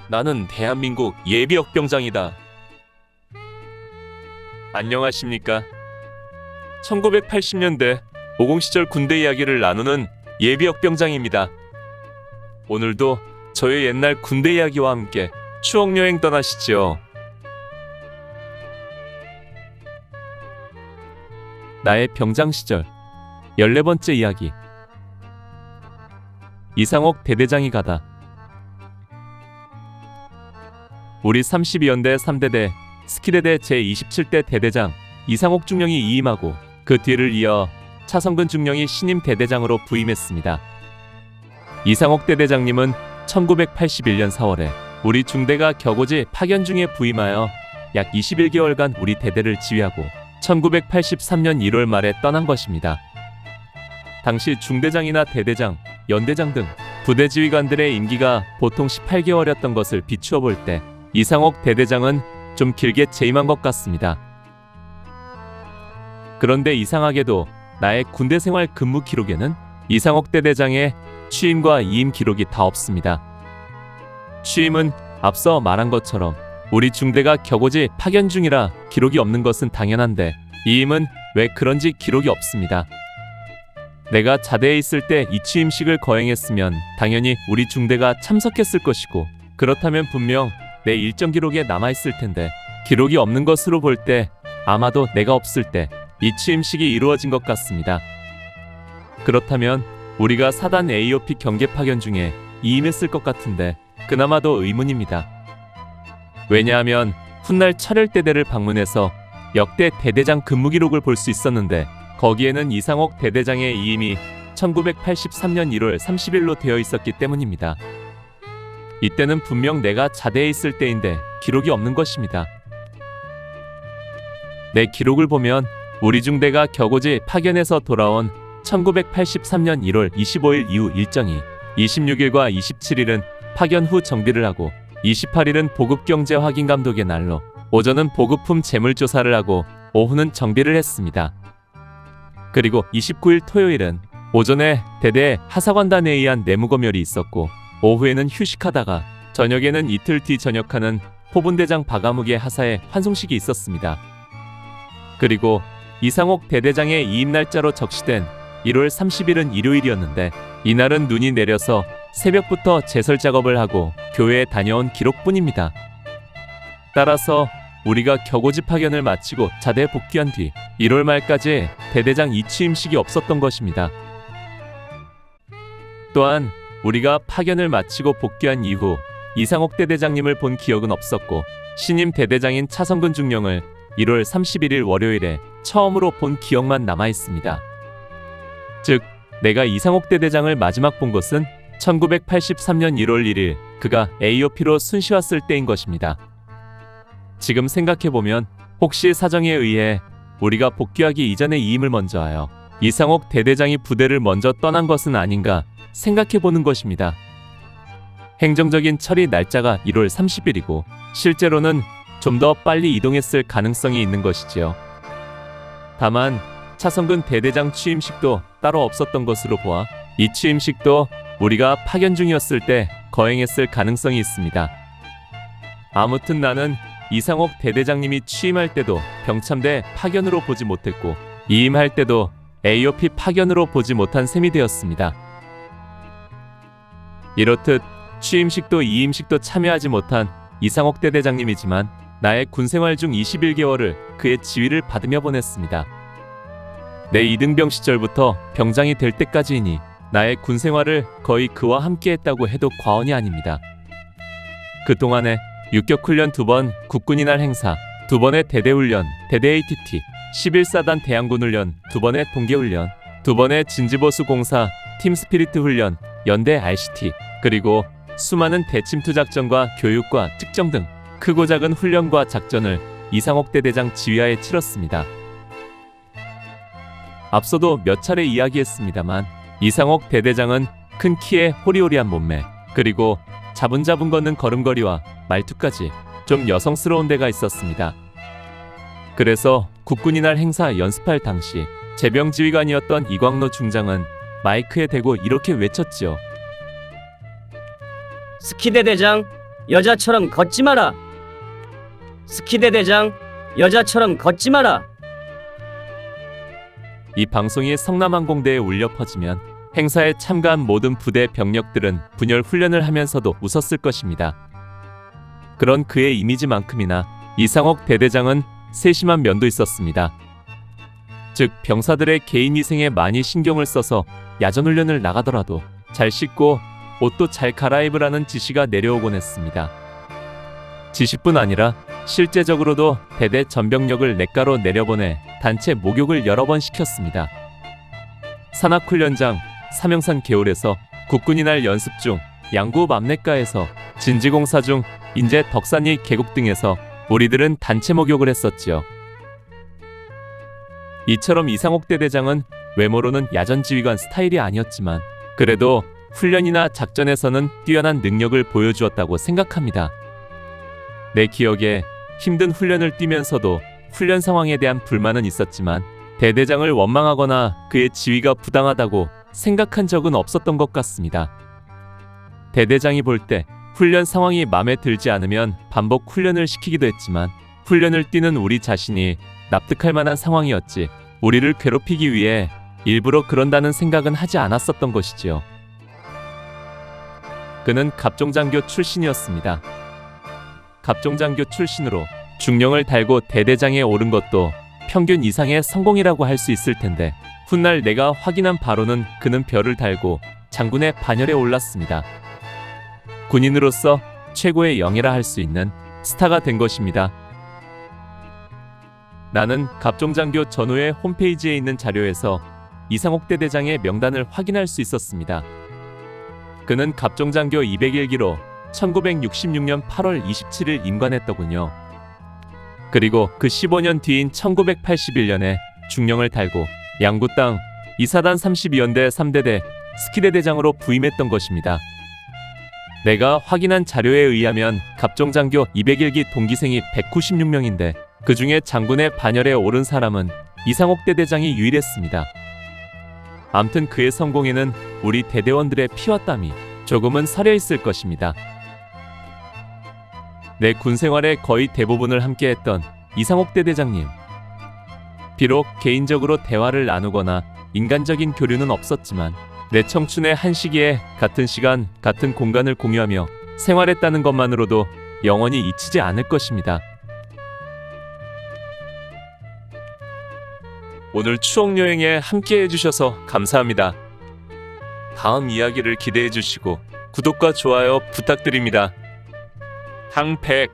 나는 대한민국 예비역병장이다. 안녕하십니까? 1980년대 50 시절 군대 이야기를 나누는 예비역병장입니다. 오늘도 저의 옛날 군대 이야기와 함께 추억여행 떠나시죠. 나의 병장 시절 14번째 이야기. 이상옥 대대장이 가다. 우리 32연대 3대대 스키대대 제27대 대대장 이상옥 중령이 이임하고 그 뒤를 이어 차성근 중령이 신임 대대장으로 부임했습니다. 이상옥 대대장님은 1981년 4월에 우리 중대가 격오지 파견 중에 부임하여 약 21개월간 우리 대대를 지휘하고 1983년 1월 말에 떠난 것입니다. 당시 중대장이나 대대장, 연대장 등 부대 지휘관들의 임기가 보통 18개월이었던 것을 비추어 볼 때 이상옥 대대장은 좀 길게 재임한 것 같습니다. 그런데 이상하게도 나의 군대 생활 근무 기록에는 이상옥 대대장의 취임과 이임 기록이 다 없습니다. 취임은 앞서 말한 것처럼 우리 중대가 격오지 파견 중이라 기록이 없는 것은 당연한데 이임은 왜 그런지 기록이 없습니다. 내가 자대에 있을 때 이 취임식을 거행했으면 당연히 우리 중대가 참석했을 것이고 그렇다면 분명 내 일정 기록에 남아있을 텐데 기록이 없는 것으로 볼 때 아마도 내가 없을 때 이 취임식이 이루어진 것 같습니다. 그렇다면 우리가 사단 AOP 경계 파견 중에 이임했을 것 같은데 그나마도 의문입니다. 왜냐하면 훗날 철혈대대를 방문해서 역대 대대장 근무 기록을 볼 수 있었는데 거기에는 이상옥 대대장의 이임이 1983년 1월 30일로 되어 있었기 때문입니다. 이때는 분명 내가 자대에 있을 때인데 기록이 없는 것입니다. 내 기록을 보면 우리 중대가 격오지 파견에서 돌아온 1983년 1월 25일 이후 일정이 26일과 27일은 파견 후 정비를 하고 28일은 보급경제 확인 감독의 날로 오전은 보급품 재물조사를 하고 오후는 정비를 했습니다. 그리고 29일 토요일은 오전에 대대 하사관단에 의한 내무검열이 있었고 오후에는 휴식하다가 저녁에는 이틀 뒤 전역하는 포분대장 박아무개 하사의 환송식이 있었습니다. 그리고 이상옥 대대장의 이임 날짜로 적시된 1월 30일은 일요일이었는데 이날은 눈이 내려서 새벽부터 제설 작업을 하고 교회에 다녀온 기록뿐입니다. 따라서 우리가 격오지 파견을 마치고 자대에 복귀한 뒤 1월 말까지 대대장 이취임식이 없었던 것입니다. 또한 우리가 파견을 마치고 복귀한 이후 이상옥 대대장님을 본 기억은 없었고 신임 대대장인 차성근 중령을 1월 31일 월요일에 처음으로 본 기억만 남아있습니다. 즉 내가 이상옥 대대장을 마지막 본 것은 1983년 1월 1일 그가 AOP로 순시왔을 때인 것입니다. 지금 생각해보면 혹시 사정에 의해 우리가 복귀하기 이전에 이임을 먼저 하여 이상옥 대대장이 부대를 먼저 떠난 것은 아닌가 생각해보는 것입니다. 행정적인 처리 날짜가 1월 30일이고 실제로는 좀 더 빨리 이동했을 가능성이 있는 것이지요. 다만 차성근 대대장 취임식도 따로 없었던 것으로 보아 이 취임식도 우리가 파견 중이었을 때 거행했을 가능성이 있습니다. 아무튼 나는 이상옥 대대장님이 취임할 때도 병참대 파견으로 보지 못했고 이임할 때도 AOP 파견으로 보지 못한 셈이 되었습니다. 이렇듯 취임식도 이임식도 참여하지 못한 이상옥 대대장님이지만 나의 군생활 중 21개월을 그의 지휘를 받으며 보냈습니다. 내 이등병 시절부터 병장이 될 때까지이니 나의 군생활을 거의 그와 함께했다고 해도 과언이 아닙니다. 그동안에 육격훈련 2번, 국군이날 행사 2번의 대대훈련, 대대 ATT, 11사단 대항군훈련 2번의 동계훈련, 2번의 진지보수 공사, 팀스피리트 훈련, 연대 RCT, 그리고 수많은 대침투 작전과 교육과 특정 등 크고 작은 훈련과 작전을 이상옥 대대장 지휘하에 치렀습니다. 앞서도 몇 차례 이야기했습니다만 이상옥 대대장은 큰 키에 호리호리한 몸매 그리고 자분자분 걷는 걸음걸이와 말투까지 좀 여성스러운 데가 있었습니다. 그래서 국군이날 행사 연습할 당시 제병지휘관이었던 이광로 중장은 마이크에 대고 이렇게 외쳤지요. 스키대 대장 여자처럼 걷지 마라. 스키대대장, 여자처럼 걷지 마라. 이 방송이 성남항공대에 울려 퍼지면 행사에 참가한 모든 부대 병력들은 분열 훈련을 하면서도 웃었을 것입니다. 그런 그의 이미지만큼이나 이상옥 대대장은 세심한 면도 있었습니다. 즉 병사들의 개인 위생에 많이 신경을 써서 야전훈련을 나가더라도 잘 씻고 옷도 잘 갈아입으라는 지시가 내려오곤 했습니다. 지시뿐 아니라 실제적으로도 대대 전병력을 냇가로 내려보내 단체 목욕을 여러 번 시켰습니다. 산악훈련장, 삼형산 계울에서 국군이 날 연습 중, 양구 맘냇가에서 진지공사 중, 인제 덕산리 계곡 등에서 우리들은 단체 목욕을 했었지요. 이처럼 이상옥 대대장은 외모로는 야전지휘관 스타일이 아니었지만 그래도 훈련이나 작전에서는 뛰어난 능력을 보여주었다고 생각합니다. 내 기억에 힘든 훈련을 뛰면서도 훈련 상황에 대한 불만은 있었지만 대대장을 원망하거나 그의 지휘가 부당하다고 생각한 적은 없었던 것 같습니다. 대대장이 볼 때 훈련 상황이 마음에 들지 않으면 반복 훈련을 시키기도 했지만 훈련을 뛰는 우리 자신이 납득할 만한 상황이었지 우리를 괴롭히기 위해 일부러 그런다는 생각은 하지 않았었던 것이지요. 그는 갑종장교 출신이었습니다. 갑종장교 출신으로 중령을 달고 대대장에 오른 것도 평균 이상의 성공이라고 할 수 있을 텐데 훗날 내가 확인한 바로는 그는 별을 달고 장군의 반열에 올랐습니다. 군인으로서 최고의 영예라 할 수 있는 스타가 된 것입니다. 나는 갑종장교 전후의 홈페이지에 있는 자료에서 이상옥 대대장의 명단을 확인할 수 있었습니다. 그는 갑종장교 201기로 1966년 8월 27일 임관했더군요. 그리고 그 15년 뒤인 1981년에 중령을 달고 양구 땅 이사단 32연대 3대대 스키대대장으로 부임했던 것입니다. 내가 확인한 자료에 의하면 갑종장교 201기 동기생이 196명인데 그 중에 장군의 반열에 오른 사람은 이상옥 대대장이 유일했습니다. 암튼 그의 성공에는 우리 대대원들의 피와 땀이 조금은 서려 있을 것입니다. 내 군생활의 거의 대부분을 함께했던 이상옥 대대장님. 비록 개인적으로 대화를 나누거나 인간적인 교류는 없었지만 내 청춘의 한 시기에 같은 시간, 같은 공간을 공유하며 생활했다는 것만으로도 영원히 잊히지 않을 것입니다. 오늘 추억여행에 함께 해주셔서 감사합니다. 다음 이야기를 기대해 주시고 구독과 좋아요 부탁드립니다. 항백